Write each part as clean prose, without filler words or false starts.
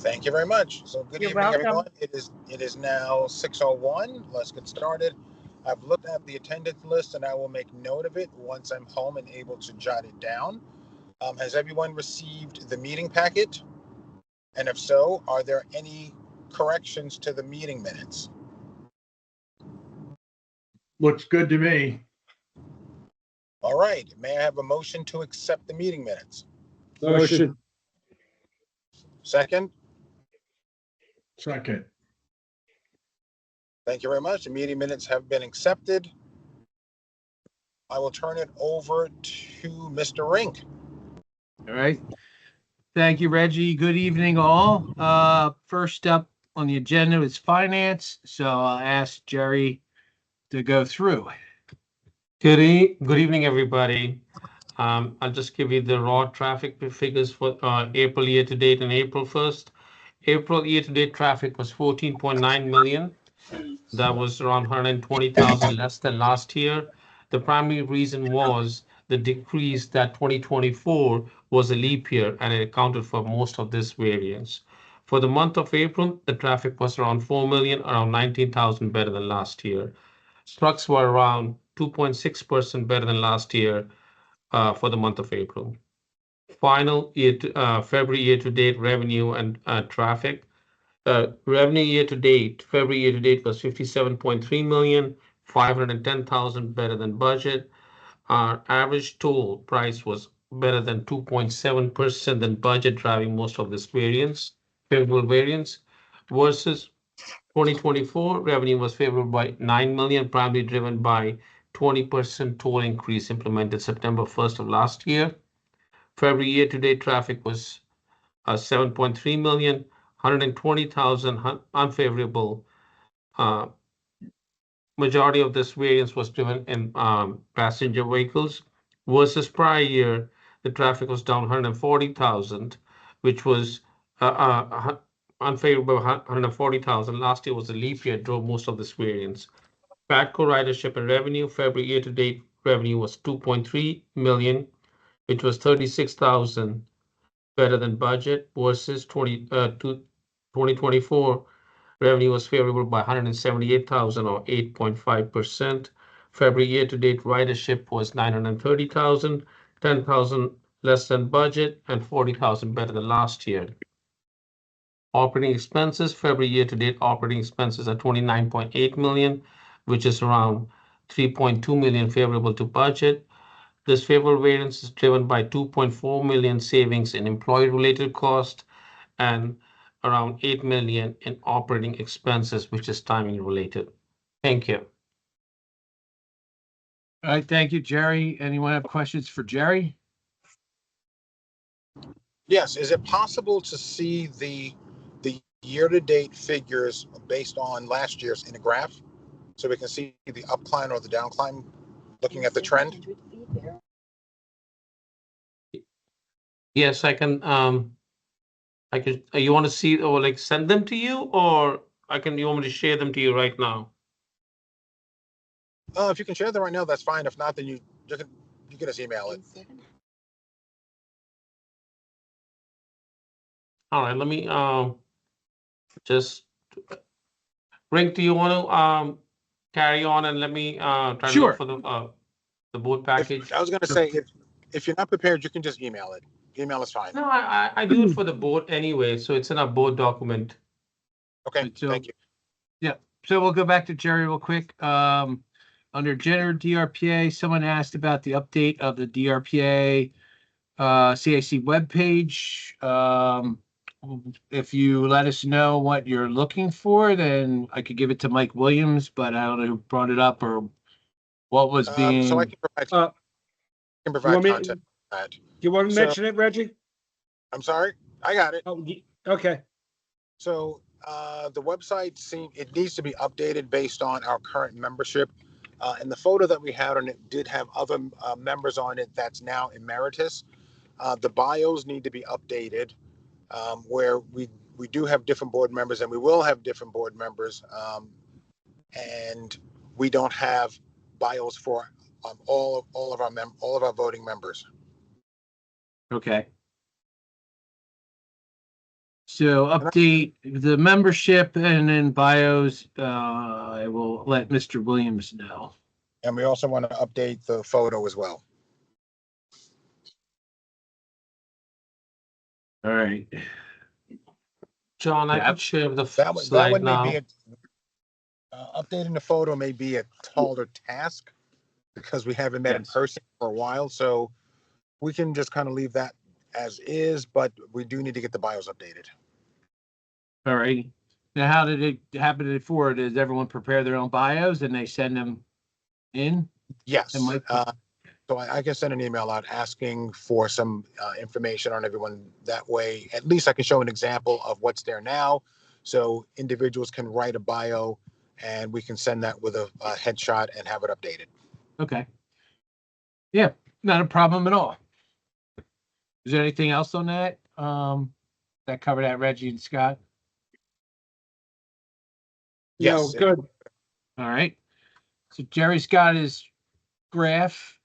Thank you very much. So good You're evening, welcome. everyone. It is now 6:01. Let's get started. I've looked at the attendance list and I will make note of it once I'm home and able to jot it down. Has everyone received the meeting packet? And if so, are there any corrections to the meeting minutes? Looks good to me. All right. May I have a motion to accept the meeting minutes? Motion. Second? Second. Thank you very much. The meeting minutes have been accepted. I will turn it over to Mr. Rink. All right. Thank you, Reggie. Good evening, all. First up on the agenda is finance. So I'll ask Jerry to go through. Good evening, everybody. I'll just give you the raw traffic figures for April year to date and April 1st. April year to date traffic was 14.9 million. That was around 120,000 less than last year. The primary reason was the decrease that 2024 was a leap year and it accounted for most of this variance. For the month of April, the traffic was around 4 million, around 19,000 better than last year. Trucks were around 2.6% better than last year for the month of April. Final year February year to date revenue and traffic. Revenue year to date, February year to date was 57.3 million, 510,000 better than budget. Our average toll price was better than 2.7% than budget, driving most of this variance, favorable variance, versus 2024 revenue was favorable by 9 million, primarily driven by 20% toll increase implemented September 1st of last year. February year to date traffic was 7.3 million, 120,000 unfavorable. Majority of this variance was driven in passenger vehicles versus prior year. The traffic was down 140,000, which was unfavorable 140,000. Last year was a leap year, drove most of this variance. PATCO ridership and revenue, February year to date revenue was 2.3 million, which was 36,000 better than budget versus 2024 revenue was favorable by 178,000 or 8.5%. February year to date ridership was 930,000, 10,000 less than budget and 40,000 better than last year. Operating expenses, February year to date operating expenses are 29.8 million, which is around 3.2 million favorable to budget. This favorable variance is driven by 2.4 million savings in employee-related costs and around 8 million in operating expenses, which is timing related. Thank you. All right. Thank you, Jerry. Anyone have questions for Jerry? Yes. Is it possible to see the year-to-date figures based on last year's in a graph, so we can see the upcline or the downcline, looking at the trend? Yes, I can. You want to see or like send them to you, or I can. You want me to share them to you right now? If you can share them right now, that's fine. If not, then you can just email it. All right. Let me just. Rink, do you want to carry on and let me try to look for the board package? I was going to say, if you're not prepared, you can just email it. Email is fine. No, I do it for the board anyway, so it's in a board document. Okay, So, thank you. Yeah, so we'll go back to Jerry real quick. Under General DRPA, someone asked about the update of the DRPA CAC webpage. If you let us know what you're looking for, then I could give it to Mike Williams, but I don't know who brought it up or what was being. So I can provide content. Do you want to mention it, Reggie? I'm sorry, I got it. Oh, okay. So the website it needs to be updated based on our current membership. And the photo that we had on it did have other members on it that's now emeritus. The bios need to be updated, where we do have different board members, and we will have different board members, and we don't have bios for all of our voting members. Okay. So update the membership and then bios. I will let Mr. Williams know. And we also want to update the photo as well. All right. John, I Yeah. could share the That slide one may now. be updating the photo may be a taller task because we haven't met in Yes. person for a while. So we can just kind of leave that as is, but we do need to get the bios updated. All right. Now, how did it happen before? Does everyone prepare their own bios and they send them in? Yes. And Mike- So I can send an email out asking for some information on everyone. That way, at least I can show an example of what's there now. So individuals can write a bio and we can send that with a headshot and have it updated. Okay. Yeah, not a problem at all. Is there anything else on that? That covered that, Reggie and Scott? No, Yes. good. All right. So Jerry's got his graph.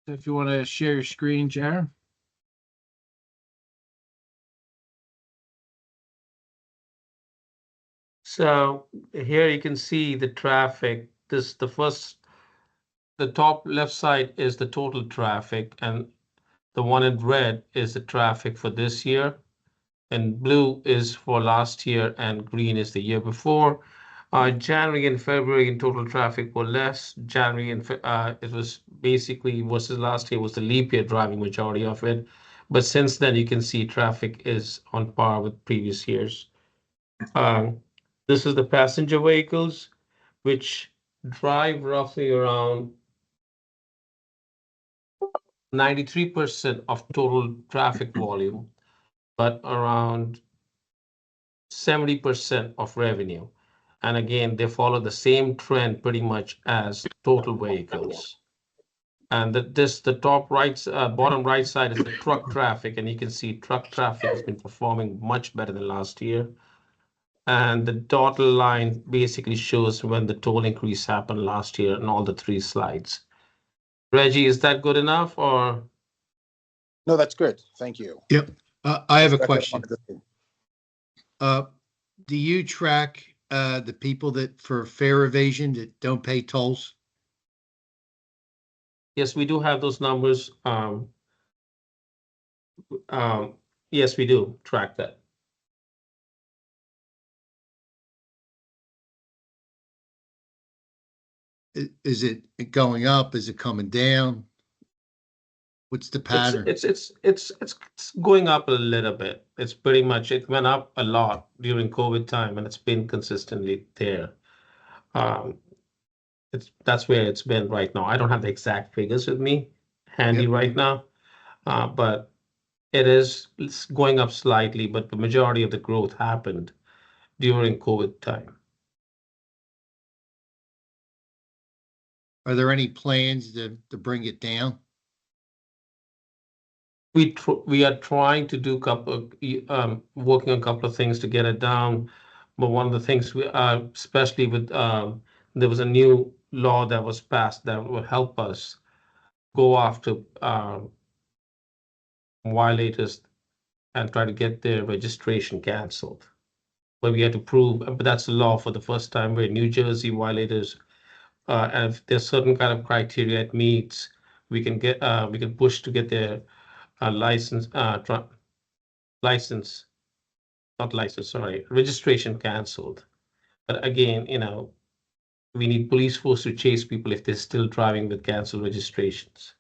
So if you want to share your screen, Jerry. So here you can see the traffic. The top left side is the total traffic, and the one in red is the traffic for this year, and blue is for last year, and green is the year before. January and February in total traffic were less. January and it was basically versus last year was the leap year driving majority of it. But since then, you can see traffic is on par with previous years. This is the passenger vehicles, which drive roughly around 93% of total traffic volume, but around 70% of revenue. And again, they follow the same trend pretty much as total vehicles. And the top right, bottom right side is the truck traffic, and you can see truck traffic has been performing much better than last year. And the dotted line basically shows when the toll increase happened last year in all the three slides. Reggie, is that good enough or? No, that's good. Thank you. Yep. I have a That's what I question. wanted to do. Do you track the people that for fare evasion that don't pay tolls? Yes, we do have those numbers. Yes, we do track that. Is it going up? Is it coming down? What's the pattern? It's going up a little bit. It's pretty much, it went up a lot during COVID time, and it's been consistently there. That's where it's been right now. I don't have the exact figures with me handy Yep. right now, but it's going up slightly, but the majority of the growth happened during COVID time. Are there any plans to bring it down? We are trying to do working on a couple of things to get it down, but one of the things we especially with there was a new law that was passed that will help us go after violators and try to get their registration canceled. But we had to prove, but that's a law for the first time where New Jersey violators, and if there's certain kind of criteria it meets, we can push to get their license, registration canceled. But again, we need police force to chase people if they're still driving with canceled registrations.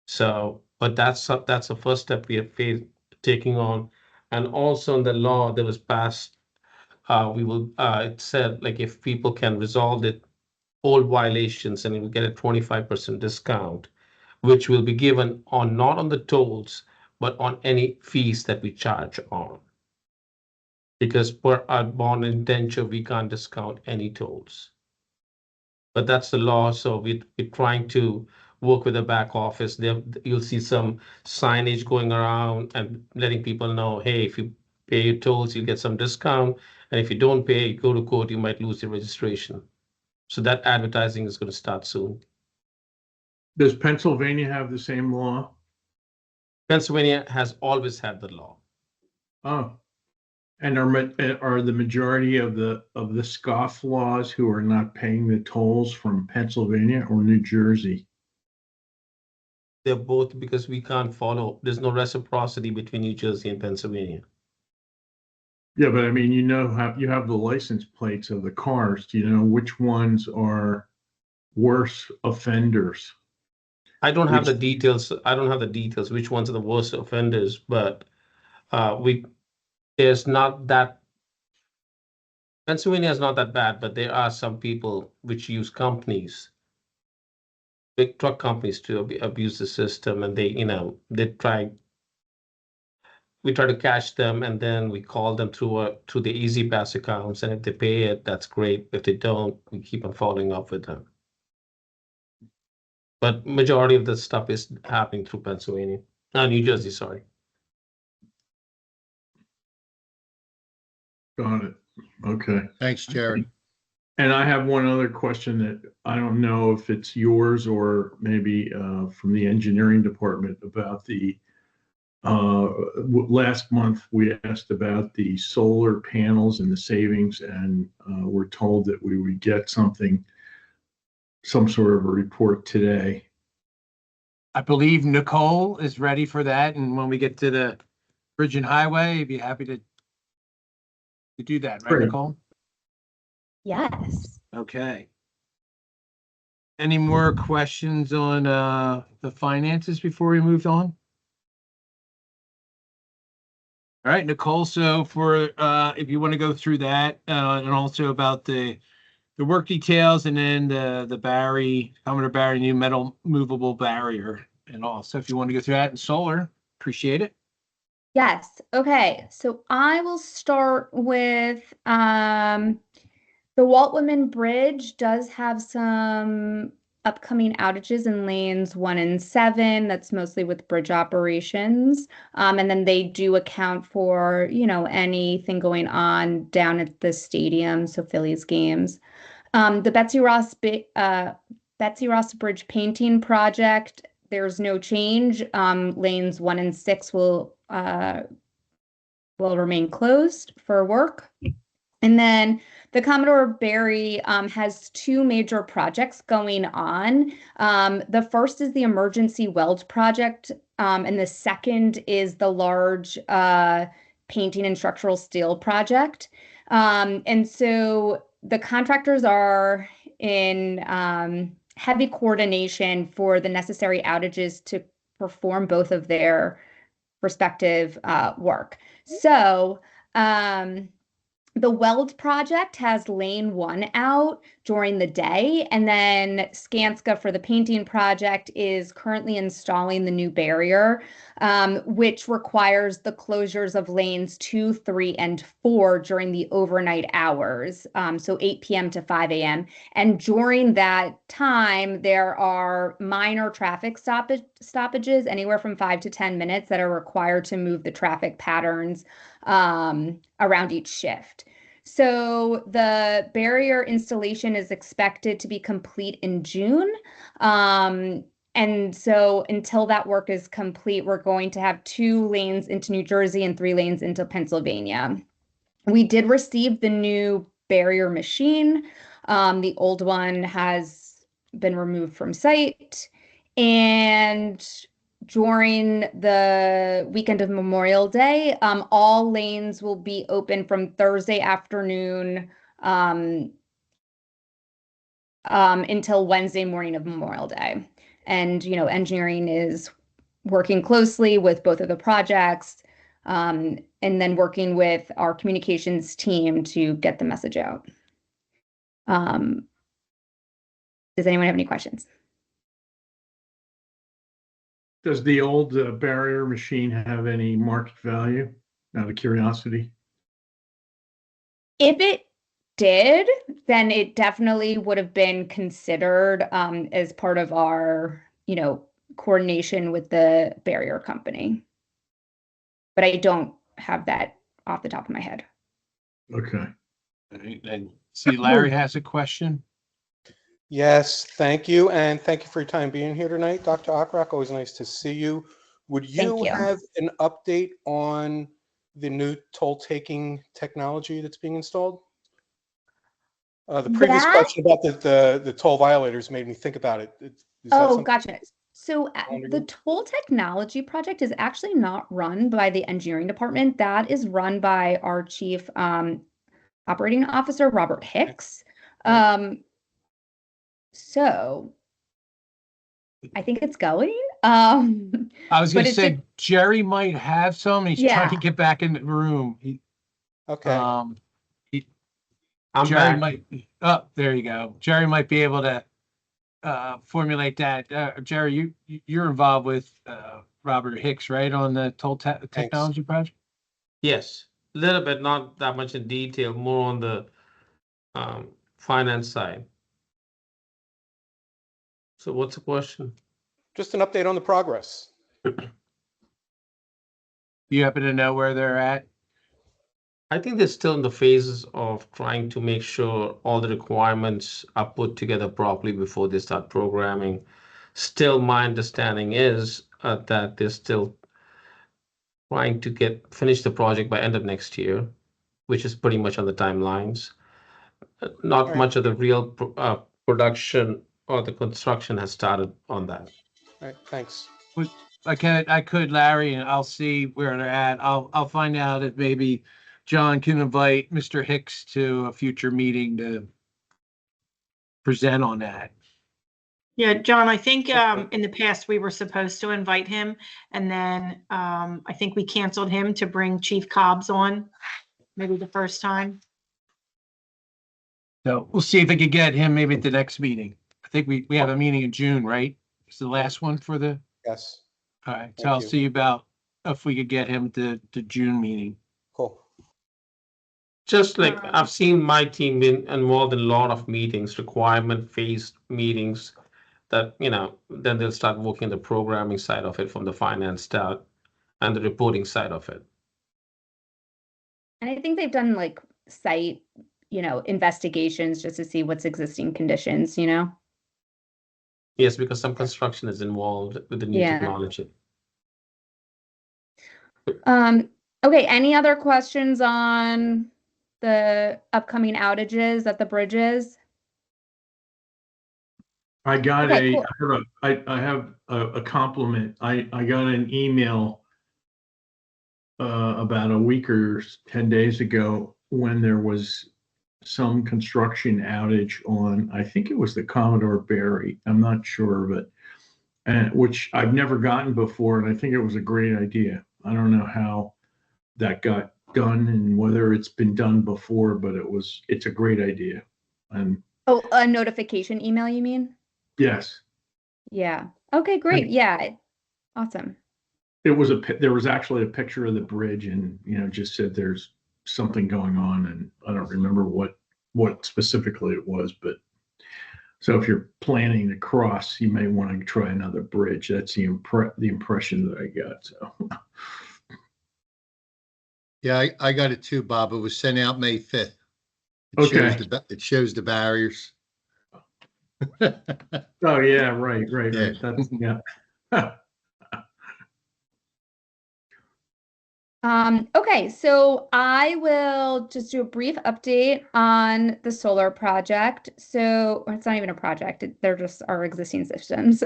So, but that's the first step we are taking on. And also in the law that was passed, it said like if people can resolve it, old violations, and it will get a 25% discount, which will be given on not on the tolls, but on any fees that we charge on. Because per our bond indenture, we can't discount any tolls. But that's the law, so we're trying to work with the back office. There, you'll see some signage going around and letting people know, hey, if you pay your tolls, you'll get some discount. And if you don't pay, go to court, you might lose your registration. So that advertising is going to start soon. Does Pennsylvania have the same law? Pennsylvania has always had the law. Oh, and are the majority of the scofflaws who are not paying the tolls from Pennsylvania or New Jersey? They're both because we can't follow. There's no reciprocity between New Jersey and Pennsylvania. Yeah, but I mean, you have the license plates of the cars. Do you know which ones are worse offenders? I don't have Which- the details. I don't have the details, which ones are the worst offenders, but there's not that. Pennsylvania is not that bad, but there are some people which use companies, big truck companies, to abuse the system, and we try to catch them, and then we call them through the Easy Pass accounts, and if they pay it, that's great. If they don't, we keep on following up with them. But majority of the stuff is happening through Pennsylvania, New Jersey, sorry. Got it. Okay. Thanks, Jerry. And I have one other question that I don't know if it's yours or maybe from the engineering department about the last month we asked about the solar panels and the savings, and we're told that we would get some sort of a report today. I believe Nicole is ready for that, and when we get to the bridge and highway, I'd be happy to do that, right, Great. Nicole? Yes. Okay. Any more questions on the finances before we move on? All right, Nicole. So for if you want to go through that and also about the work details, and then the Commodore Barry new metal movable barrier and all. So if you want to go through that in solar, appreciate it. Yes. Okay. So I will start with the Walt Whitman Bridge does have some upcoming outages in lanes 1 and 7. That's mostly with bridge operations. And then they do account for, anything going on down at the stadium, so Phillies games. The Betsy Ross Bridge painting project, there's no change. Lanes 1 and 6 will remain closed for work. And then the Commodore Barry has 2 major projects going on. The first is the emergency weld project, and the second is the large painting and structural steel project. And so the contractors are in heavy coordination for the necessary outages to perform both of their respective work. So the weld project has lane 1 out during the day, and then Skanska for the painting project is currently installing the new barrier, which requires the closures of lanes 2, 3, and 4 during the overnight hours, so 8 p.m. to 5 a.m. And during that time, there are minor traffic stoppages, anywhere from 5 to 10 minutes, that are required to move the traffic patterns around each shift. So the barrier installation is expected to be complete in June. And so until that work is complete, we're going to have 2 lanes into New Jersey and 3 lanes into Pennsylvania. We did receive the new barrier machine. The old one has been removed from site. And during the weekend of Memorial Day, all lanes will be open from Thursday afternoon until Wednesday morning of Memorial Day. And, engineering is working closely with both of the projects, and then working with our communications team to get the message out. Does anyone have any questions? Does the old barrier machine have any market value, out of curiosity? If it did, then it definitely would have been considered as part of our, coordination with the barrier company. But I don't have that off the top of my head. Okay. And see, Larry has a question. Yes, thank you. And thank you for your time being here tonight, Dr. Akrak. Always nice to see you. Would Thank you you. have an update on the new toll taking technology that's being installed? The previous That question about the toll violators made me think about it. Is that Oh, something? gotcha. So the toll technology project is actually not run by the engineering department. That is run by our chief operating officer, Robert Hicks. So I think it's going. I was but gonna it's say just, Jerry might have some. He's trying to yeah. get back in the room. Okay. I'm Jerry back. might. Oh, there you go. Jerry might be able to formulate that. Jerry, you're involved with Robert Hicks, right, on the toll technology project? Yes, a little bit, not that much in detail, more on the finance side. So what's the question? Just an update on the progress. You happen to know where they're at? I think they're still in the phases of trying to make sure all the requirements are put together properly before they start programming. Still, my understanding is that they're still trying to finish the project by end of next year, which is pretty much on the timelines. Not right. much of the real production or the construction has started on that. All right, thanks. I could, Larry, and I'll see where they're at. I'll find out if maybe John can invite Mr. Hicks to a future meeting to present on that. Yeah, John, I think in the past we were supposed to invite him, and then I think we canceled him to bring Chief Cobbs on, maybe the first time. So we'll see if we can get him maybe at the next meeting. I think we have a meeting in June, right? It's the last one for the, Yes. all right. So Thank I'll you. see about if we could get him to the June meeting. Cool. Just like I've seen my team been involved in a lot of meetings, requirement-based meetings, that, then they'll start working the programming side of it from the finance side and the reporting side of it. And I think they've done like site, investigations just to see what's existing conditions, Yes, because some construction is involved with the new Yeah. technology. Okay, any other questions on the upcoming outages at the bridges? I got Okay, cool. I have a compliment. I got an email about a week or 10 days ago when there was some construction outage on, I think it was the Commodore Barry. I'm not sure, but which I've never gotten before, and I think it was a great idea. I don't know how that got done and whether it's been done before, but it's a great idea. And Oh, a notification email, you mean? yes, Yeah. Okay, great. Yeah. Awesome. there was actually a picture of the bridge, and just said there's something going on, and I don't remember what specifically it was, but so if you're planning to cross, you may want to try another bridge. That's the impression that I got. So Yeah, I got it too, Bob. It was sent out May 5th. Okay. It shows the barriers. Oh yeah, right. Yeah. That's yeah. Okay, so I will just do a brief update on the solar project. So, or it's not even a project, they're just our existing systems.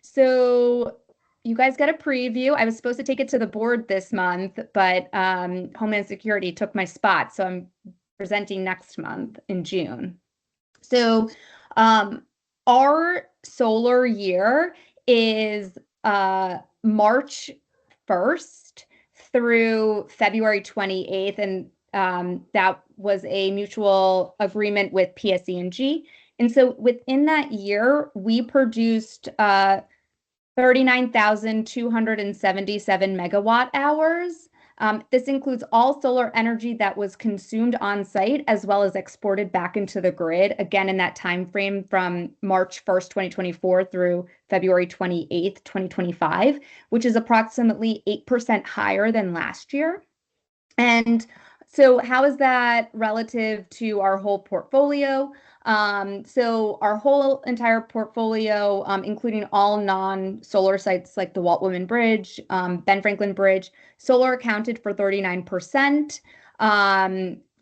So you guys got a preview. I was supposed to take it to the board this month, but Homeland Security took my spot, so I'm presenting next month in June. So our solar year is March 1st through February 28th, and that was a mutual agreement with PSE&G. And so within that year, we produced 39,277 megawatt hours. This includes all solar energy that was consumed on site as well as exported back into the grid, again in that time frame from March 1st, 2024 through February 28th, 2025, which is approximately 8% higher than last year. And So how is that relative to our whole portfolio? So our whole entire portfolio, including all non-solar sites like the Walt Whitman Bridge, Ben Franklin Bridge, solar accounted for 39%.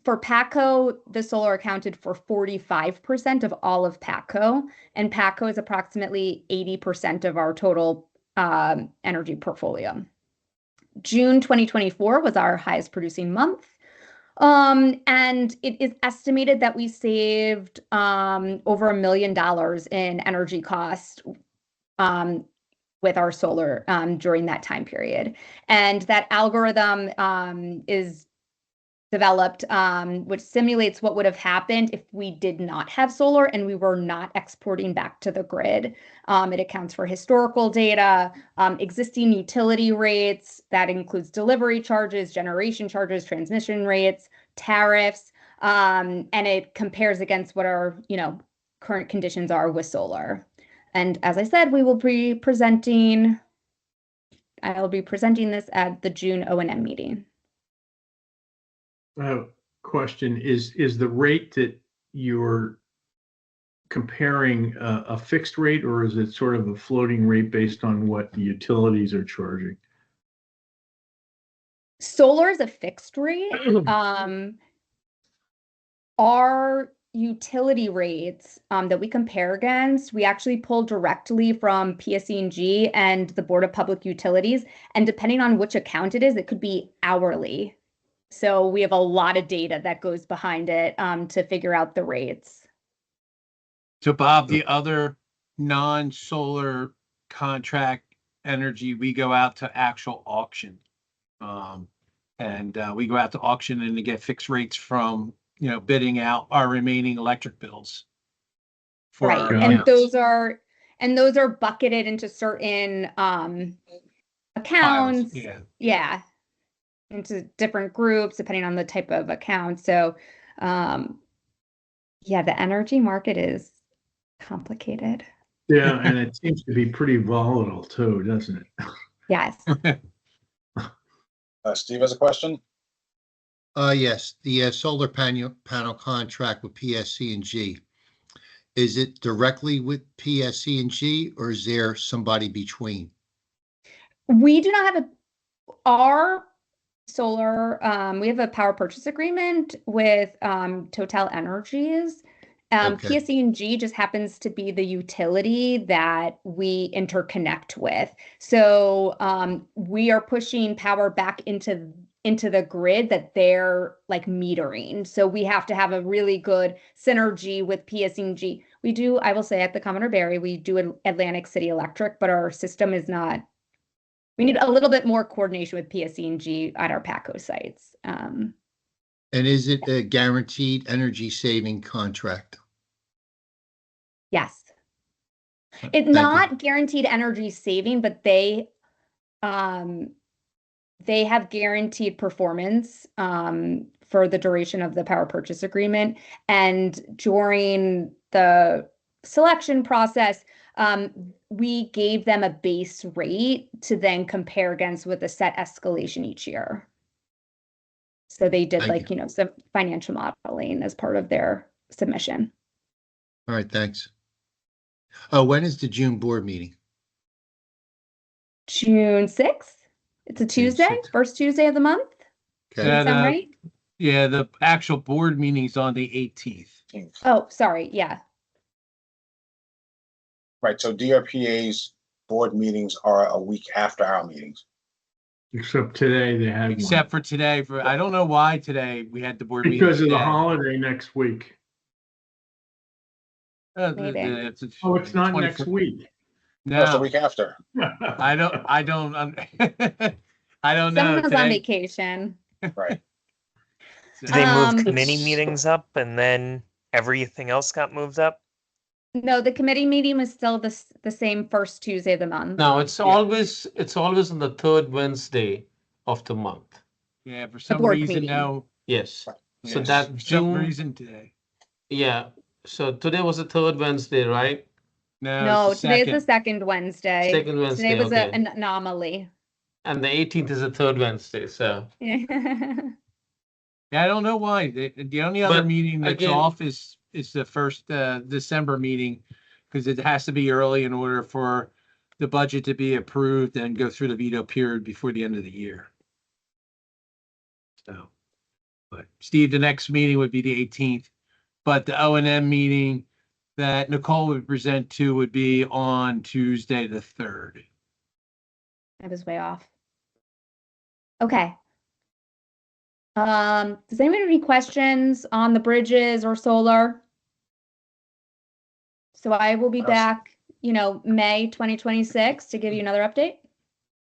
For PATCO, the solar accounted for 45% of all of PATCO, and PATCO is approximately 80% of our total energy portfolio. June 2024 was our highest producing month. And it is estimated that we saved over $1 million in energy costs with our solar during that time period. And that algorithm is developed, which simulates what would have happened if we did not have solar and we were not exporting back to the grid. It accounts for historical data, existing utility rates, that includes delivery charges, generation charges, transmission rates, tariffs, and it compares against what our, current conditions are with solar. And as I said, I'll be presenting this at the June O&M meeting. Question is the rate that you're comparing a fixed rate, or is it sort of a floating rate based on what the utilities are charging? Solar is a fixed rate. Our utility rates that we compare against, we actually pull directly from PSE&G and the Board of Public Utilities, and depending on which account it is, it could be hourly. So we have a lot of data that goes behind it to figure out the rates. So Bob, the other non-solar contract energy, we go out to actual auction. And we go out to auction and to get fixed rates from, bidding out our remaining electric bills. Right, and those are bucketed into certain accounts. Files, yeah. Into different groups depending on the type of account. So the energy market is complicated. Yeah, and it seems to be pretty volatile too, doesn't it? Yes. Steve has a question. Yes, the solar panel contract with PSE&G. Is it directly with PSE&G, or is there somebody between? We do not have our solar, we have a power purchase agreement with Total Energies. Okay. PSE&G just happens to be the utility that we interconnect with. So we are pushing power back into the grid that they're like metering. So we have to have a really good synergy with PSE&G. We do, I will say, at the Commodore Barry, we do Atlantic City Electric, but our system is not. We need a little bit more coordination with PSE&G at our PATCO sites. And is it a guaranteed energy saving contract? Yes. It's not guaranteed energy saving, but they have guaranteed performance for the duration of the power purchase agreement. And during the selection process, we gave them a base rate to then compare against with a set escalation each year. So they did some financial modeling as part of their submission. All right, thanks. Oh, when is the June board meeting? June 6th. It's a Tuesday, 6th. first Tuesday of the month. Okay. Does that sound right? Yeah, the actual board meeting's on the 18th. Oh, sorry. Yeah. Right, so DRPA's board meetings are a week after our meetings. Except today they had Except for today, I don't know why today we had the board one. meeting. Because of the today. holiday next week. Maybe. It's not next week. No, it's the No, week after. I don't I don't know. Someone was on Today, vacation. Right. Did they move Um, committee meetings up and then everything else got moved up? No, the committee meeting was still the same first Tuesday of the month. No, it's always on the third Wednesday of the month. yeah, for some board reason meeting. now. Yes. So Yes, that for some June, reason today. yeah. So today was the third Wednesday, right? No, it's the today's the second. second Wednesday. Second Wednesday, Today was okay. an anomaly. And the 18th is the third Wednesday. So Yeah. Yeah, I don't know why. The only other But meeting that's again- off is the first December meeting, because it has to be early in order for the budget to be approved and go through the veto period before the end of the year. So, but Steve, the next meeting would be the 18th, but the O&M meeting that Nicole would present to would be on Tuesday, the 3rd. I was way off. Okay. Does anyone have any questions on the bridges or solar? So I will be Yes. back, May 2026 to give you another update.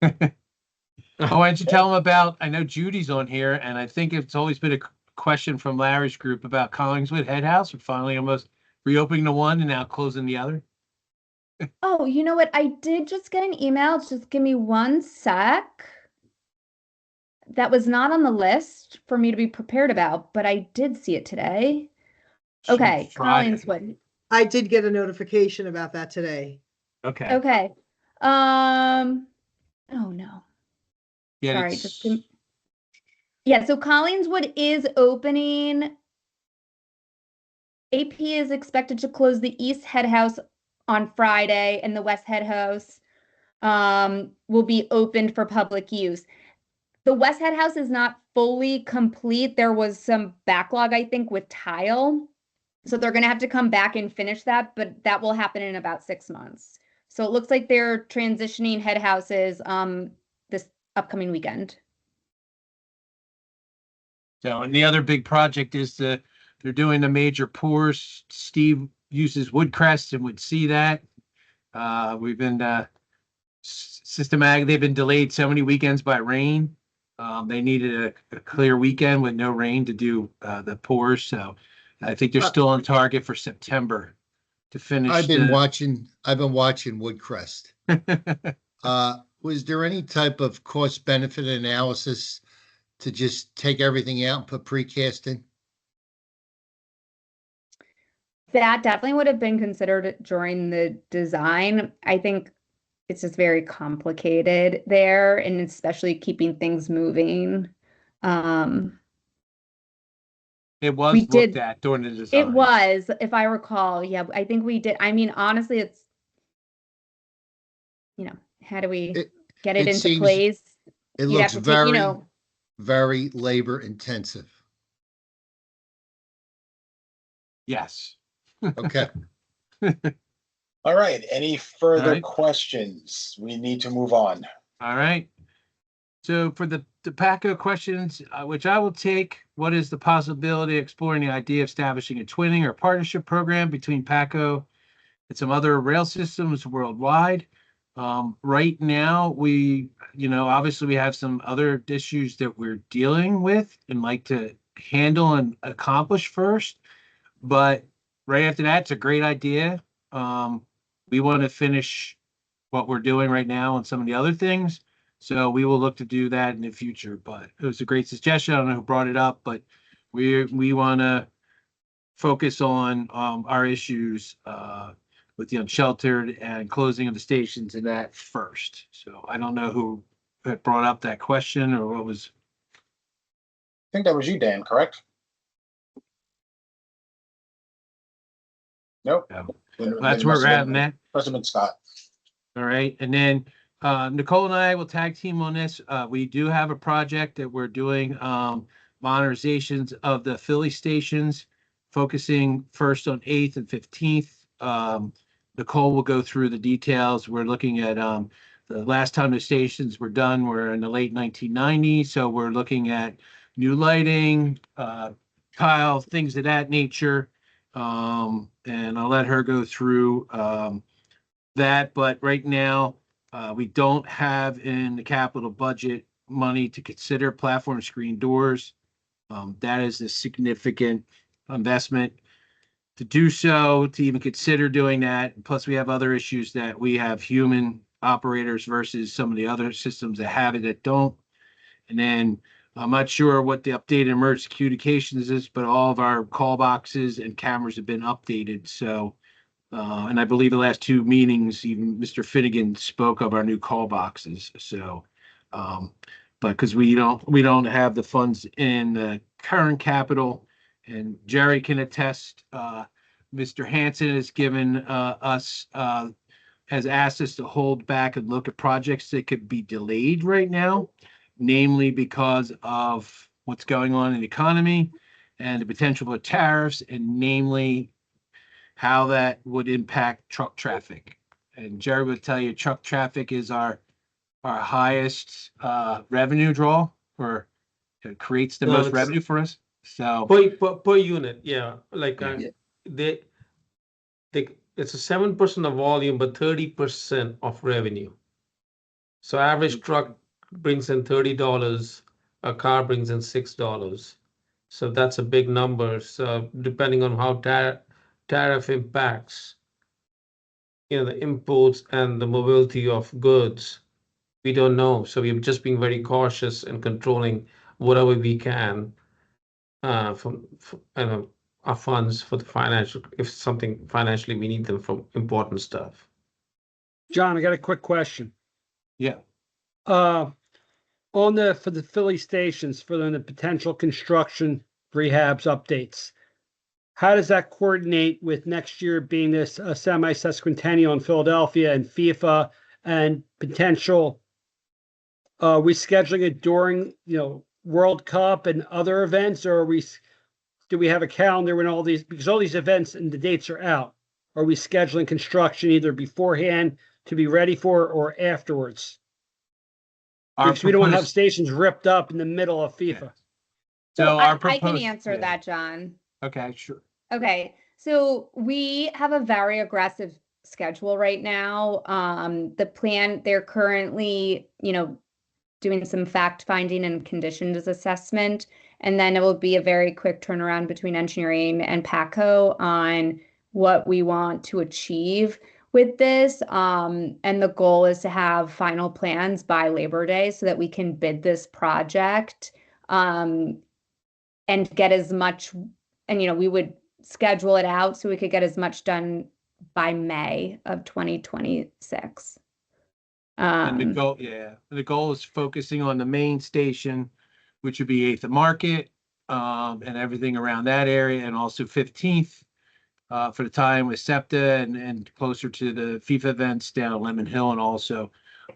Oh, why don't you tell them about, I know Judy's on here, and I think it's always been a question from Larry's group about Collingswood Head House. We're finally almost reopening the one and now closing the other. Oh, you know what? I did just get an email. Just give me one sec. That was not on the list for me to be prepared about, but I did see it today. Okay, Friday. Collingswood. I did get a notification about that today. Okay. Okay. Oh no. Yeah, Sorry, it's- yeah, so Collingswood is opening. AP is expected to close the East Head House on Friday, and the West Head House will be opened for public use. The West Head House is not fully complete. There was some backlog, I think, with tile. So they're going to have to come back and finish that, but that will happen in about 6 months. So it looks like they're transitioning head houses this upcoming weekend. So, and the other big project is they're doing the major pours. Steve uses Woodcrest and would see that. We've been systematic. They've been delayed so many weekends by rain. They needed a clear weekend with no rain to do the pours. So I think they're still on target for September to finish. I've been watching Woodcrest. Was there any type of cost benefit analysis to just take everything out and put precast in? That definitely would have been considered during the design. I think it's just very complicated there, and especially keeping things moving. It was We looked did- at during the design. It was, if I recall. Yeah, I think we did. I mean, honestly, it's, how do we get it it into seems- place? It You'd looks have to take, very, very labor intensive. Yes. Okay. All right. Any further All right. questions? We need to move on. All right. So for the PACO questions, which I will take, what is the possibility of exploring the idea of establishing a twinning or partnership program between PACO and some other rail systems worldwide? Right now, obviously we have some other issues that we're dealing with and like to handle and accomplish first. But right after that, it's a great idea. We want to finish what we're doing right now and some of the other things. So we will look to do that in the future, but it was a great suggestion. I don't know who brought it up, but we want to focus on our issues with the unsheltered and closing of the stations and that first. So I don't know who had brought up that question or what was. I think that was you, Dan, correct? Nope. No. Then- That's then where must we're have at, been- Matt. Must have been Scott. All right, and then Nicole and I will tag team on this. We do have a project that we're doing modernizations of the Philly stations, focusing first on 8th and 15th. Nicole will go through the details. We're looking at the last time the stations were done were in the late 1990s, so we're looking at new lighting, tile, things of that nature. And I'll let her go through that, but right now, we don't have in the capital budget money to consider platform screen doors. That is a significant investment to do so, to even consider doing that. Plus, we have other issues that we have human operators versus some of the other systems that have it that don't. And then I'm not sure what the updated emergency communications is, but all of our call boxes and cameras have been updated. So, and I believe the last 2 meetings, even Mr. Finnegan spoke of our new call boxes. So but because we don't have the funds in the current capital, and Jerry can attest, Mr. Hanson has given us has asked us to hold back and look at projects that could be delayed right now, namely because of what's going on in the economy and the potential for tariffs, and namely how that would impact truck traffic. And Jerry would tell you truck traffic is our highest revenue draw, or it creates the No, most it's revenue for us. So per unit, yeah. Like Yeah. they it's a 7% of volume, but 30% of revenue. So average truck brings in $30, a car brings in $6. So that's a big number. So depending on how tariff impacts, the imports and the mobility of goods, we don't know. So we're just being very cautious and controlling whatever we can from our funds for the financial, if something financially we need them for important stuff. John, I got a quick question. yeah. For the Philly stations, for the potential construction rehabs updates, how does that coordinate with next year being this semi-sesquicentennial in Philadelphia and FIFA and potential rescheduling it during, World Cup and other events, or do we have a calendar when because all these events and the dates are out? Are we scheduling construction either beforehand to be ready for or afterwards? Because we don't want to have stations ripped up in the middle of FIFA. So I can answer that, John. Okay, sure. Okay, so we have a very aggressive schedule right now. The plan, they're currently, doing some fact finding and conditions assessment, and then it will be a very quick turnaround between engineering and PACO on what we want to achieve with this. And the goal is to have final plans by Labor Day so that we can bid this project and get as much, and we would schedule it out so we could get as much done by May of 2026. And the goal is focusing on the main station, which would be 8th and Market, and everything around that area, and also 15th for the tie-in with SEPTA and closer to the FIFA events down at Lemon Hill, and also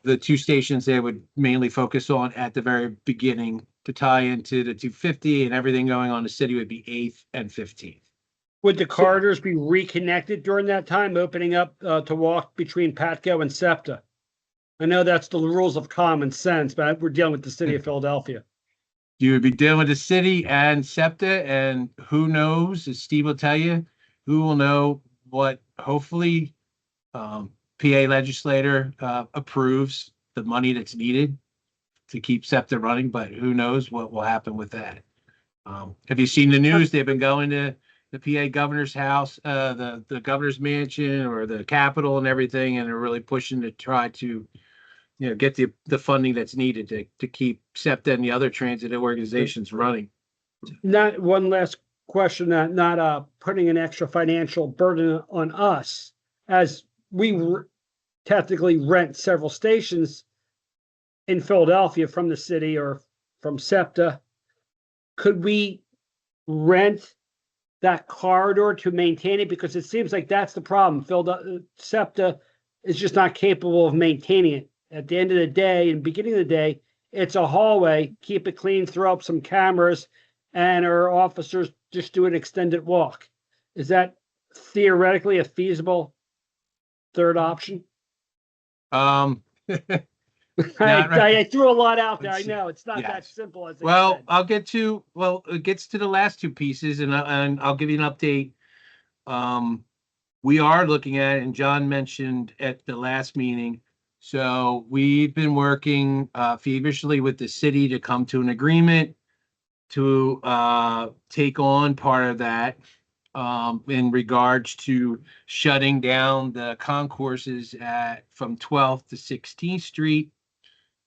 the two stations they would mainly focus on at the very beginning to tie into the 250, and everything going on in the city would be 8th and 15th. Would the corridors be reconnected during that time, opening up to walk between Patco and SEPTA? I know that's the rules of common sense, but we're dealing with the city of Philadelphia. You would be dealing with the city and SEPTA, and who knows, as Steve will tell you, who will know what hopefully PA legislator approves the money that's needed to keep SEPTA running, but who knows what will happen with that. Have you seen the news? They've been going to the PA governor's house, the governor's mansion or the Capitol and everything, and they're really pushing to try to get the funding that's needed to keep SEPTA and the other transit organizations running. Not one last question, not putting an extra financial burden on us, as we technically rent several stations in Philadelphia from the city or from SEPTA. Could we rent that corridor to maintain it? Because it seems like that's the problem. SEPTA is just not capable of maintaining it. At the end of the day and beginning of the day, it's a hallway. Keep it clean, throw up some cameras, and our officers just do an extended walk. Is that theoretically a feasible third option? Not I threw a lot out there. I know it's not that Yes. simple as Well, it gets to the last two pieces, and I'll give you an update. We are looking at, and John mentioned at the last meeting, so we've been working feverishly with the city to come to an agreement to take on part of that in regards to shutting down the concourses from 12th to 16th Street.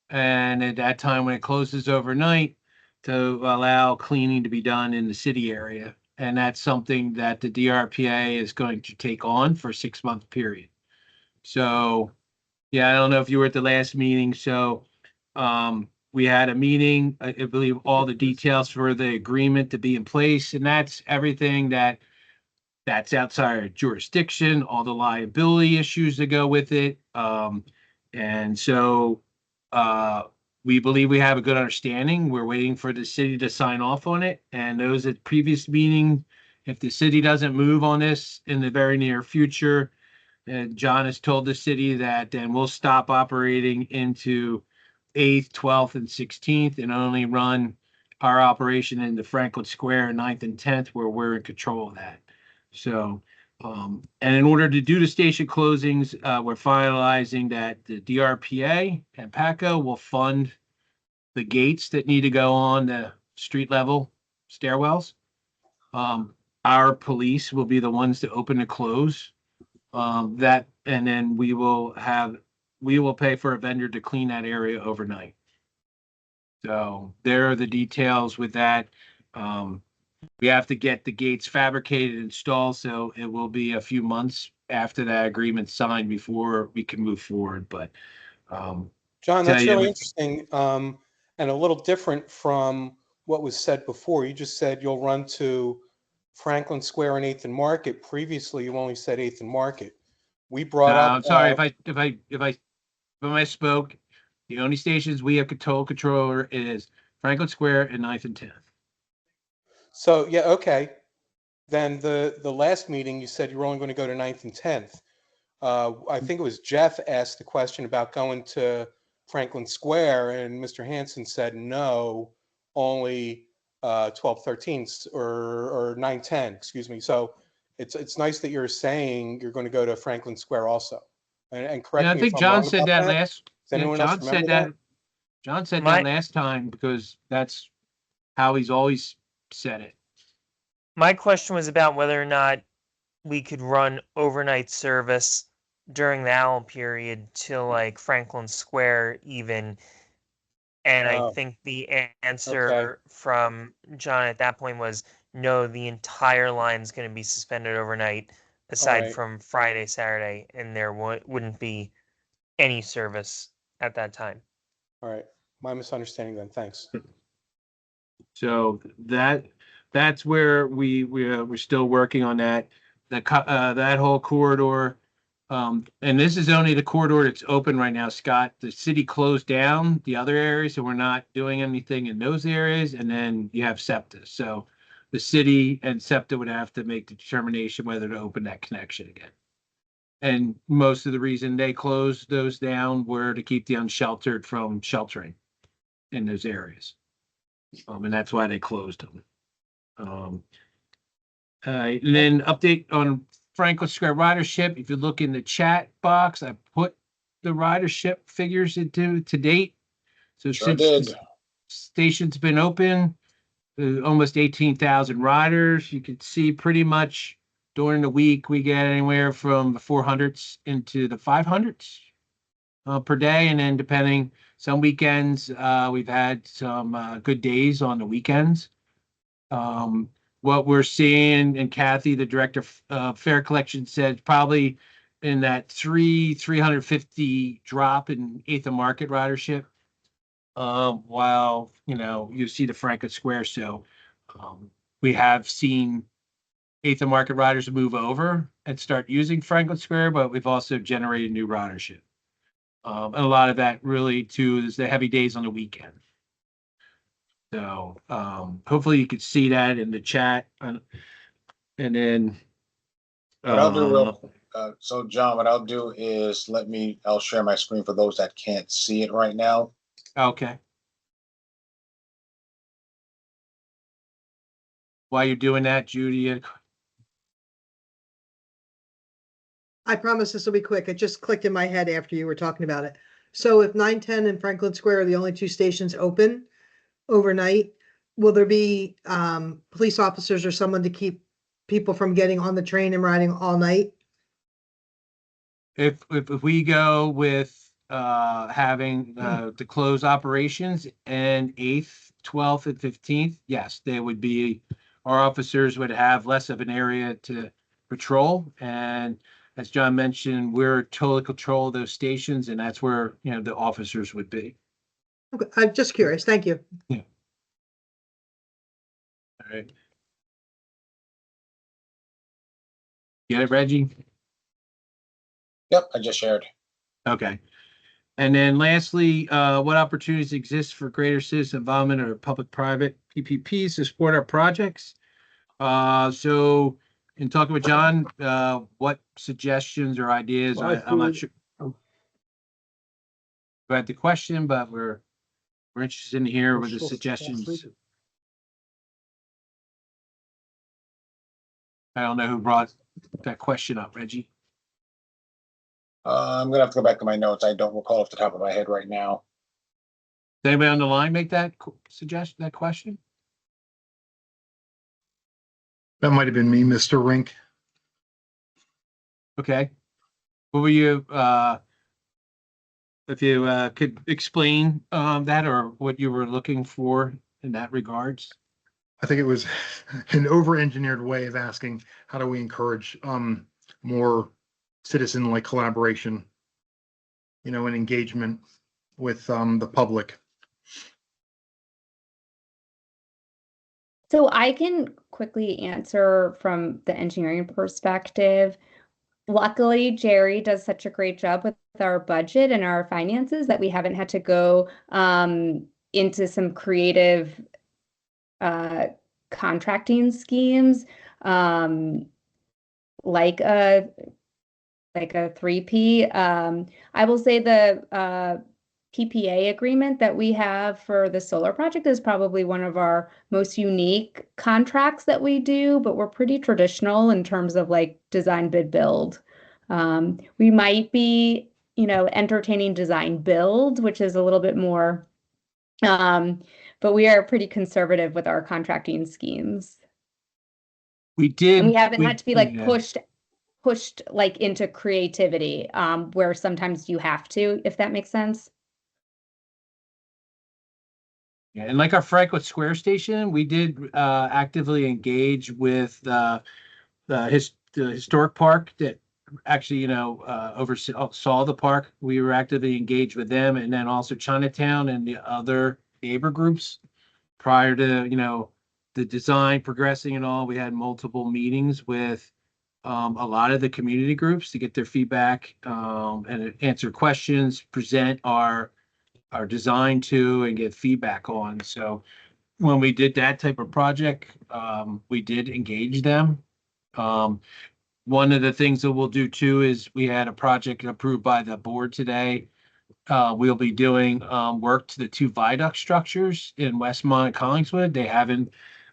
And at that time, when it closes overnight, to allow cleaning to be done in the city area. And that's something that the DRPA is going to take on for a 6-month period. So, yeah, I don't know if you were at the last meeting. So We had a meeting, I believe all the details for the agreement to be in place, and that's everything that's outside our jurisdiction, all the liability issues that go with it. And so we believe we have a good understanding. We're waiting for the city to sign off on it. And those at previous meeting, if the city doesn't move on this in the very near future, and John has told the city that then we'll stop operating into 8th, 12th, and 16th and only run our operation into Franklin Square, 9th and 10th, where we're in control of that. So, and in order to do the station closings, we're finalizing that the DRPA and PACO will fund the gates that need to go on the street level stairwells. Our police will be the ones to open and close that, and then we will pay for a vendor to clean that area overnight. So there are the details with that. We have to get the gates fabricated and installed, so it will be a few months after that agreement signed before we can move forward. But John, tell that's you, really interesting, and a little different from what was said before. You just said you'll run to Franklin Square and 8th and Market. Previously, you only said 8th and Market. We brought up. I'm sorry if I spoke. The only stations we have control over is Franklin Square and 9th and 10th. So, yeah, okay. Then the last meeting, you said you were only going to go to 9th and 10th. I think it was Jeff asked the question about going to Franklin Square, and Mr. Hanson said no, only 12, 13, or 9, 10, excuse me. So it's nice that you're saying you're going to go to Franklin Square also. And correct Yeah, I me think if I'm John wrong said about that last. Does anyone else John said remember that. John said My- that last time because that's how he's always said it. My question was about whether or not we could run overnight service during the owl period to like Franklin Square even. And I Oh, think the answer from John at that point was no, the entire line's going to be suspended overnight, aside right. from Friday, Saturday, and there wouldn't be any service at that time. All right. My misunderstanding then. Thanks. So that's where we're still working on that. That whole corridor. And this is only the corridor that's open right now, Scott. The city closed down the other areas, so we're not doing anything in those areas. And then you have SEPTA. So the city and SEPTA would have to make the determination whether to open that connection again. And most of the reason they closed those down were to keep the unsheltered from sheltering in those areas. And that's why they closed them. And then update on Franklin Square ridership. If you look in the chat box, I put the ridership figures into to date. So Sure since did. the station's been open, almost 18,000 riders. You can see pretty much during the week we get anywhere from the 400s into the 500s per day, and then depending, some weekends we've had some good days on the weekends. What we're seeing, and Kathy, the director of fare collection, said probably in that 350 drop in 8th and Market ridership. While you see the Franklin Square, so we have seen 8th and Market riders move over and start using Franklin Square, but we've also generated new ridership. And a lot of that really too is the heavy days on the weekend. So hopefully you could see that in the chat, and then What I'll do so John, what I'll do is I'll share my screen for those that can't see it right now. okay. While you're doing that, Judy, I promise this will be quick. It just clicked in my head after you were talking about it. So if 910 and Franklin Square are the only two stations open overnight, will there be police officers or someone to keep people from getting on the train and riding all night? if we go with having to close operations and 8th, 12th, and 15th, yes, there would be, our officers would have less of an area to patrol. And as John mentioned, we're totally control of those stations, and that's where the officers would be. Okay, I'm just curious. Thank you. All right. Get it, Reggie? Yep, I just shared. Okay. And then lastly, what opportunities exist for greater citizen involvement or public-private PPPs to support our projects? So in talking with John, what suggestions or ideas, I'm not sure. Go ahead the question, but we're interested in here with the suggestions. I don't know who brought that question up, Reggie. I'm gonna have to go back to my notes. I don't recall off the top of my head right now. Did anybody on the line make that suggestion, that question? That might have been me, Mr. Rink. Okay. What were you, if you could explain that or what you were looking for in that regards? I think it was an over-engineered way of asking, how do we encourage more citizen-like collaboration, and engagement with the public? So I can quickly answer from the engineering perspective. Luckily, Jerry does such a great job with our budget and our finances that we haven't had to go into some creative contracting schemes like a 3P. I will say the PPA agreement that we have for the solar project is probably one of our most unique contracts that we do, but we're pretty traditional in terms of like design, bid, build. We might be, entertaining design build, which is a little bit more, but we are pretty conservative with our contracting schemes. We did. And we haven't had to be like yeah. pushed like into creativity, where sometimes you have to, if that makes sense. Yeah, and like our Franklin Square station, we did actively engage with the historic park that actually, oversaw the park. We were actively engaged with them, and then also Chinatown and the other neighbor groups prior to, the design progressing and all. We had multiple meetings with a lot of the community groups to get their feedback and answer questions, present our design to, and get feedback on. So when we did that type of project, we did engage them. One of the things that we'll do too is we had a project approved by the board today. We'll be doing work to the two viaduct structures in Westmont and Collingswood. They haven't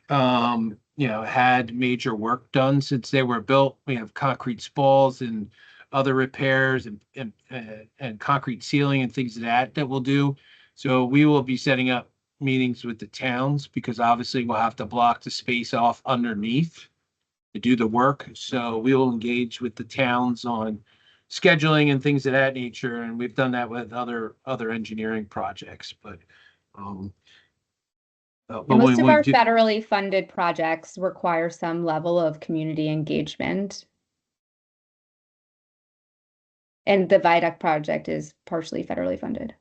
had major work done since they were built. We have concrete spalls and other repairs and concrete ceiling and things of that we'll do. So we will be setting up meetings with the towns because obviously we'll have to block the space off underneath to do the work. So we will engage with the towns on scheduling and things of that nature. And we've done that with other engineering projects, but most of our federally funded projects require some level of community engagement. And the viaduct project is partially federally funded.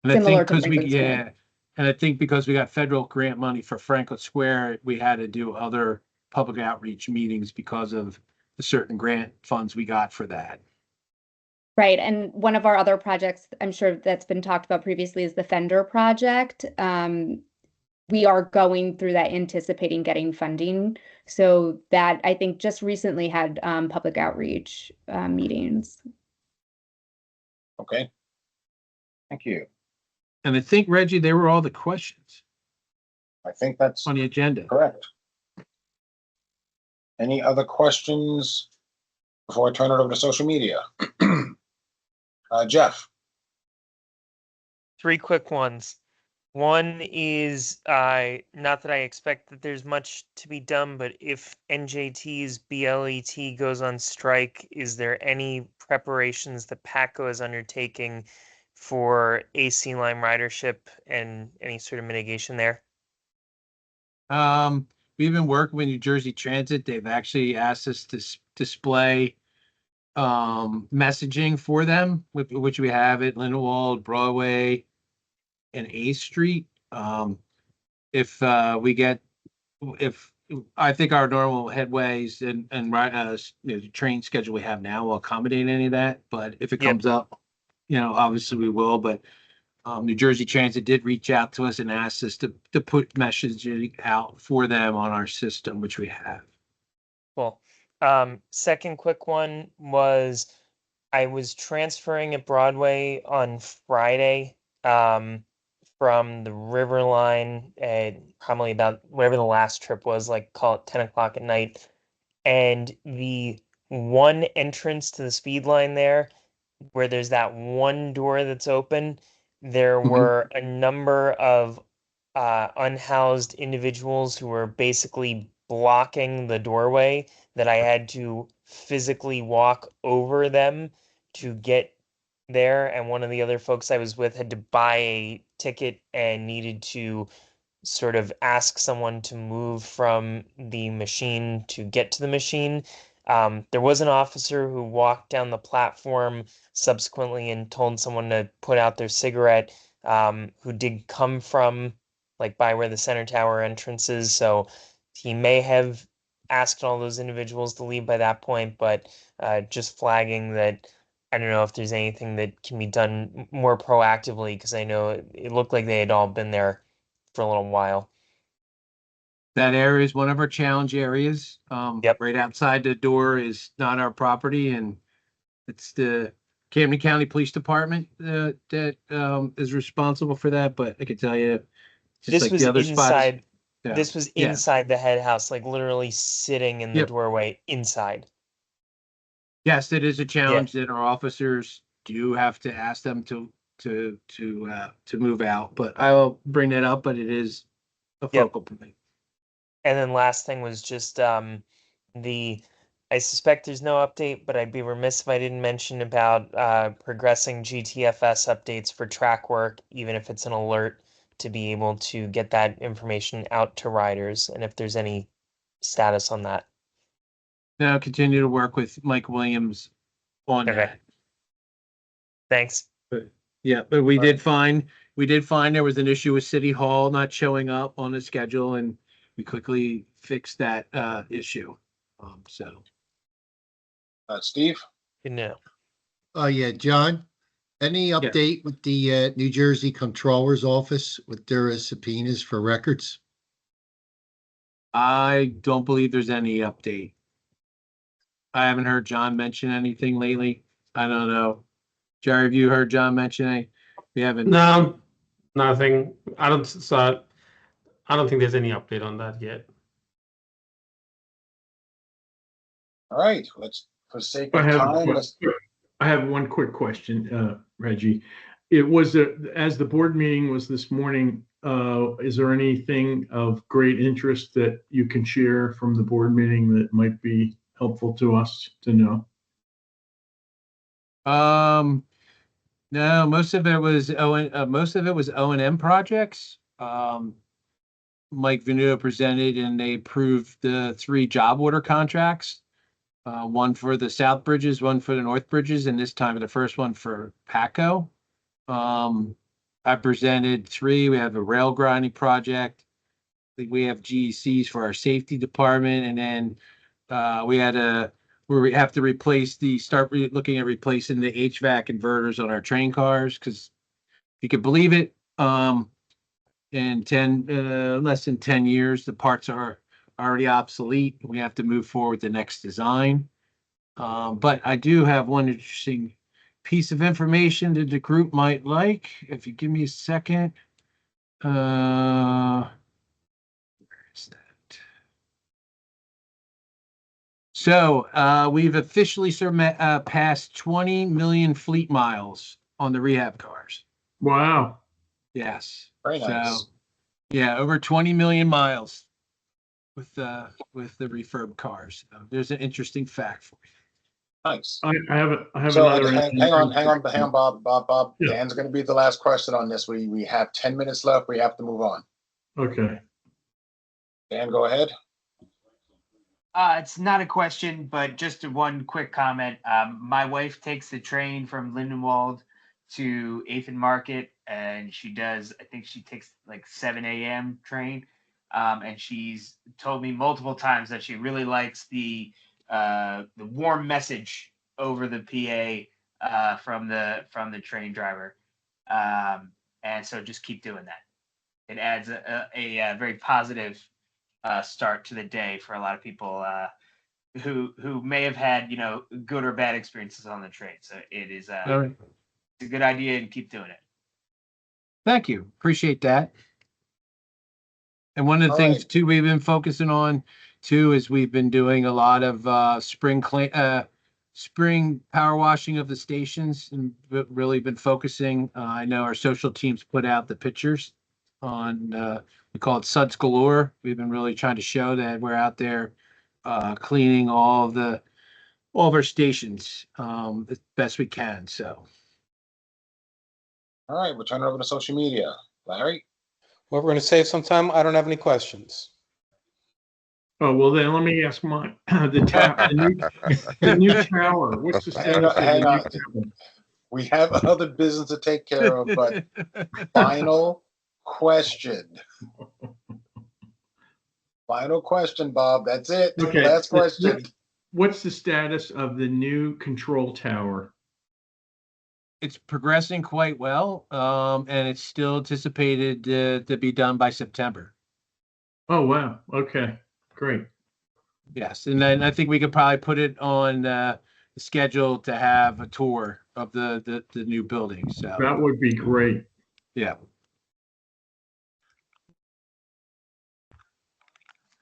And Similar I think to Franklin Square. And I think because we got federal grant money for Franklin Square, we had to do other public outreach meetings because of the certain grant funds we got for that. Right, and one of our other projects, I'm sure that's been talked about previously, is the Fender project. We are going through that, anticipating getting funding. So that, I think, just recently had public outreach meetings. Okay. Thank you. And I think, Reggie, they were all the questions I think that's on the agenda. correct. Any other questions before I turn it over to social media? Jeff. 3 quick ones. One is not that I expect that there's much to be done, but if NJT's BLET goes on strike, is there any preparations that PATCO is undertaking for AC line ridership and any sort of mitigation there? We've been working with New Jersey Transit. They've actually asked us to display messaging for them, which we have at Lindenwold, Broadway, and 8th Street. If I think our normal headways and the train schedule we have now will accommodate any of that, but if it Yep. comes up, obviously we will, but New Jersey Transit did reach out to us and asked us to put messaging out for them on our system, which we have. Cool. Second quick one was I was transferring at Broadway on Friday from the River Line at probably about whatever the last trip was, like call it 10 o'clock at night. And the one entrance to the speed line there, where there's that one door that's open, there were a number of unhoused individuals who were basically blocking the doorway that I had to physically walk over them to get there. And one of the other folks I was with had to buy a ticket and needed to sort of ask someone to move from the machine to get to the machine. There was an officer who walked down the platform subsequently and told someone to put out their cigarette, who did come from like by where the center tower entrance is. So he may have asked all those individuals to leave by that point, but just flagging that I don't know if there's anything that can be done more proactively, because I know it looked like they had all been there for a little while. That area is one of our challenge areas. Yep. Right outside the door is not our property, and it's the Camden County Police Department that is responsible for that. But I can tell you, just This like was the other spot is, inside. yeah. This was Yeah. inside the head house, like literally sitting in the Yep. doorway inside. Yes, it is a challenge that our officers do have to ask them to move out. But I will bring that up. But it is a Yep. focal point. And then last thing was just I suspect there's no update, but I'd be remiss if I didn't mention about progressing GTFS updates for track work, even if it's an alert, to be able to get that information out to riders, and if there's any status on that. Now continue to work with Mike Williams on Okay. that. Thanks. Yeah, but we did find there was an issue with City Hall not showing up on the schedule, and we quickly fixed that issue. Steve? Good know. Yeah, John, any update with the New Jersey Controller's Office with their subpoenas for records? I don't believe there's any update. I haven't heard John mention anything lately. I don't know. Jerry, have you heard John mention anything? We haven't. No, nothing. I don't think there's any update on that yet. All right, let's, for the sake I of have, time, I have one quick question, Reggie. It was, as the board meeting was this morning, is there anything of great interest that you can share from the board meeting that might be helpful to us to know? No, most of it was O&M projects. Mike Venuto presented and they approved the 3 job order contracts. One for the South Bridges, one for the North Bridges, and this time the first one for PACO. I presented 3. We have a rail grinding project. I think we have GECs for our safety department, and then we have to replace looking at replacing the HVAC inverters on our train cars, because you could believe it, in less than 10 years, the parts are already obsolete. We have to move forward with the next design. But I do have one interesting piece of information that the group might like. If you give me a second. Where is that? So we've officially passed 20 million fleet miles on the rehab cars. Wow. Yes. very nice. So, yeah, over 20 million miles with the refurb cars. So there's an interesting fact for you. Nice. I have So another. hang on, Bob. Yeah. Dan's going to be the last question on this. We have 10 minutes left. We have to move on. Okay. Dan, go ahead. It's not a question, but just one quick comment. My wife takes the train from Lindenwold to 8th and Market, and she does, I think she takes like 7 a.m. train. And she's told me multiple times that she really likes the warm message over the PA from the train driver. And so just keep doing that. It adds a very positive start to the day for a lot of people who may have had good or bad experiences on the train. So it is All right. it's a good idea, and keep doing it. Thank you. Appreciate that. And one of the All things right. too we've been focusing on too is we've been doing a lot of spring power washing of the stations, and really been focusing. I know our social teams put out the pictures on we call it Suds Galore. We've been really trying to show that we're out there cleaning all of our stations as best we can. So All right, we'll turn it over to social media. Larry? Well, we're going to save some time. I don't have any questions. Oh, well, then let me ask mine. The new tower, what's the Hang status on, of the hang new on. tower? We have other business to take care of, but final question. Final question, Bob. That's it. Okay. Last question. What's the status of the new control tower? it's progressing quite well, and it's still anticipated to be done by September. Oh, wow. Okay, great. Yes, and then I think we could probably put it on the schedule to have a tour of the new building. So That would be great. yeah.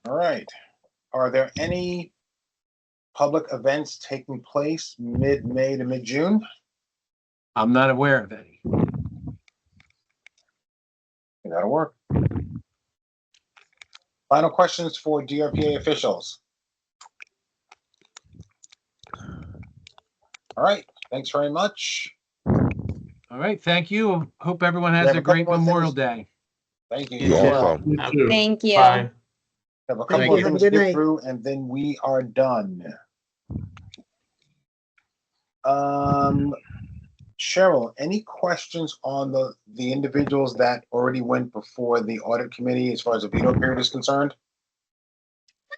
All right. Are there any public events taking place mid-May to mid-June? I'm not aware of any. That'll work. Final questions for DRPA officials. All right. Thanks very much. All right. Thank you. Hope everyone We has have a a couple great more Memorial things. Day. Thank you. You're We welcome. You too. Thank you. Bye. have a Thank couple you. of Have a things to good get night. through, and then we are done. Cheryl, any questions on the individuals that already went before the audit committee as far as the veto period is concerned?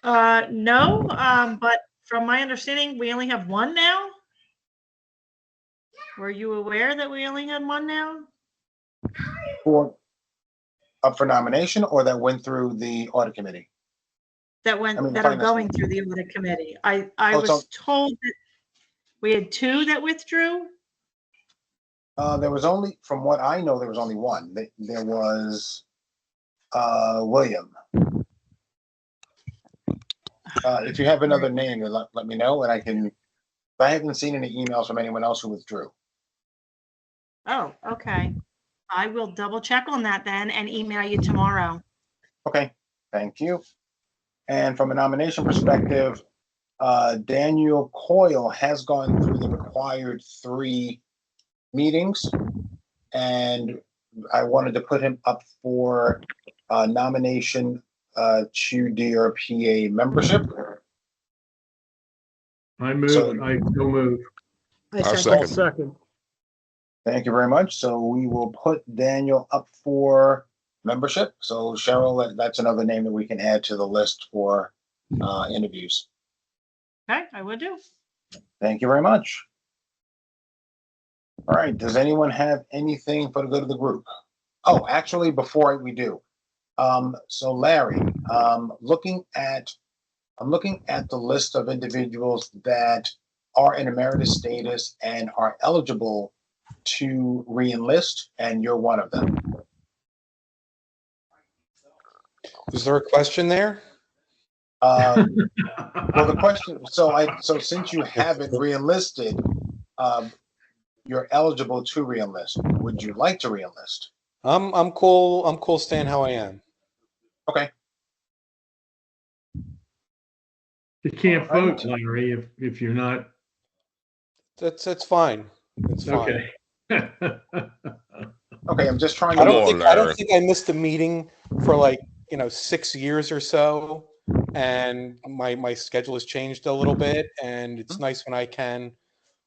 No, but from my understanding, we only have one now. Were you aware that we only had one now? For up for nomination, or that went through the audit committee? That went, I mean, that are finance going committee. through the audit committee. I Oh, was so- told that we had two that withdrew. There was only, from what I know, there was only one. There was William. If you have another name, let me know, and I can. I haven't seen any emails from anyone else who withdrew. Oh, okay. I will double check on that then and email you tomorrow. Okay, thank you. And from a nomination perspective, Daniel Coyle has gone through the required 3 meetings, and I wanted to put him up for nomination to DRPA membership. I So- still move. I I'll second. Second. Thank you very much. So we will put Daniel up for membership. So Cheryl, that's another name that we can add to the list for interviews. Okay, I will do. Thank you very much. All right, does anyone have anything for the good of the group? Oh, actually, before we do, so Larry, I'm looking at the list of individuals that are in emeritus status and are eligible to re-enlist, and you're one of them. Is there a question there? Well, the question, so since you haven't re-enlisted, you're eligible to re-enlist. Would you like to re-enlist? I'm cool. I'm cool staying how I am. Okay. You can't All right. vote, Larry, if you're not. That's fine. It's fine. Okay. Okay, I'm just trying I to. don't on, think I Larry. missed a meeting for like 6 years or so. And my schedule has changed a little bit, and it's nice when I can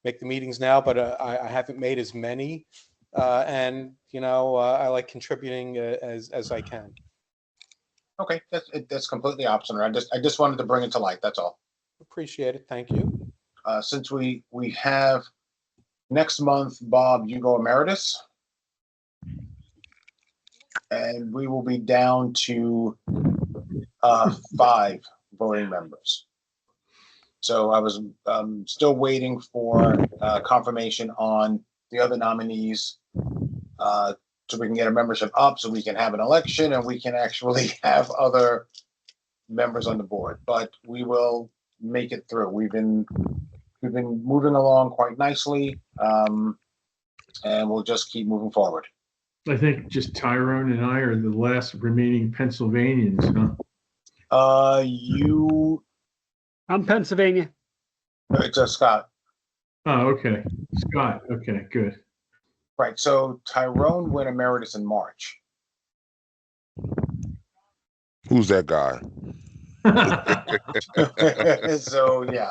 make the meetings now, but I haven't made as many. And, I like contributing as I can. Okay, that's completely optional. I just wanted to bring it to light. That's all. Appreciate it. Thank you. Since we have next month, Bob, you go emeritus, and we will be down to 5 voting members. So I was still waiting for confirmation on the other nominees, so we can get a membership up, so we can have an election and we can actually have other members on the board. But we will make it through. We've been moving along quite nicely, and we'll just keep moving forward. I think just Tyrone and I are the last remaining Pennsylvanians, huh? I'm Pennsylvania. It's Scott. Oh, okay. Scott. Okay, good. Right. So Tyrone went emeritus in March. Who's that guy? So yeah.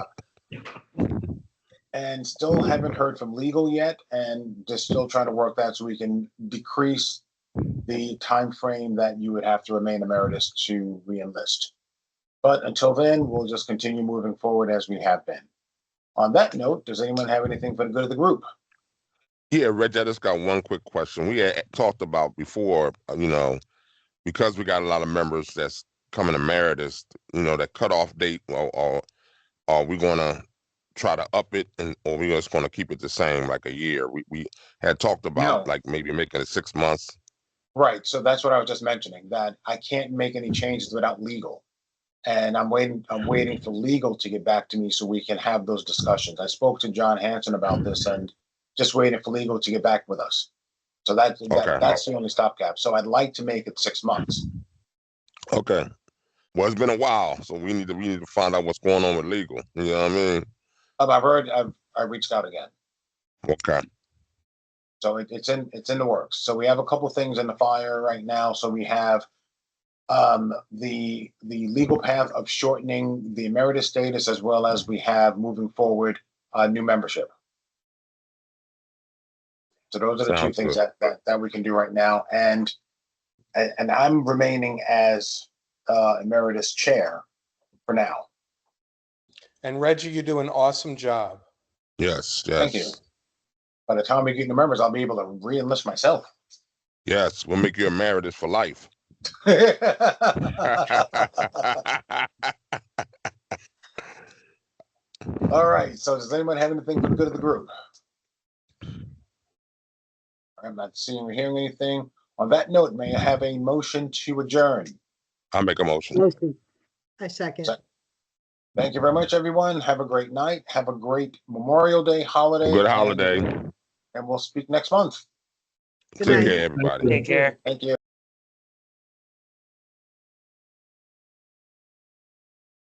And still haven't heard from legal yet, and just still trying to work that so we can decrease the time frame that you would have to remain emeritus to re-enlist. But until then, we'll just continue moving forward as we have been. On that note, does anyone have anything for the good of the group? Yeah, Reg, I just got one quick question. We had talked about before, because we got a lot of members that's coming emeritus, that cutoff date, or are we going to try to up it, or we just going to keep it the same, like a year? We had talked about like maybe making it 6 months. Right. So that's what I was just mentioning, that I can't make any changes without legal. And I'm waiting for legal to get back to me so we can have those discussions. I spoke to John Hanson about this and just waiting for legal to get back with us. So that's the only stopgap. So I'd like to make it 6 months. Okay. Well, it's been a while, so we need to find out what's going on with legal. You know what I mean? I've reached out again. Okay. So it's in the works. So we have a couple things in the fire right now. So we have the legal path of shortening the emeritus status, as well as we have moving forward new membership. So those are the two things that we can do right now, and I'm remaining as emeritus chair for now. And Reggie, you do an awesome job. Yes. Thank you. By the time we get new members, I'll be able to re-enlist myself. Yes, we'll make you emeritus for life. All right. So does anyone have anything for the good of the group? I'm not seeing or hearing anything. On that note, may I have a motion to adjourn? I'll make a motion. I second. Thank you very much, everyone. Have a great night. Have a great Memorial Day holiday. Good holiday. And we'll speak next month. Take care, everybody. Take care. Thank you.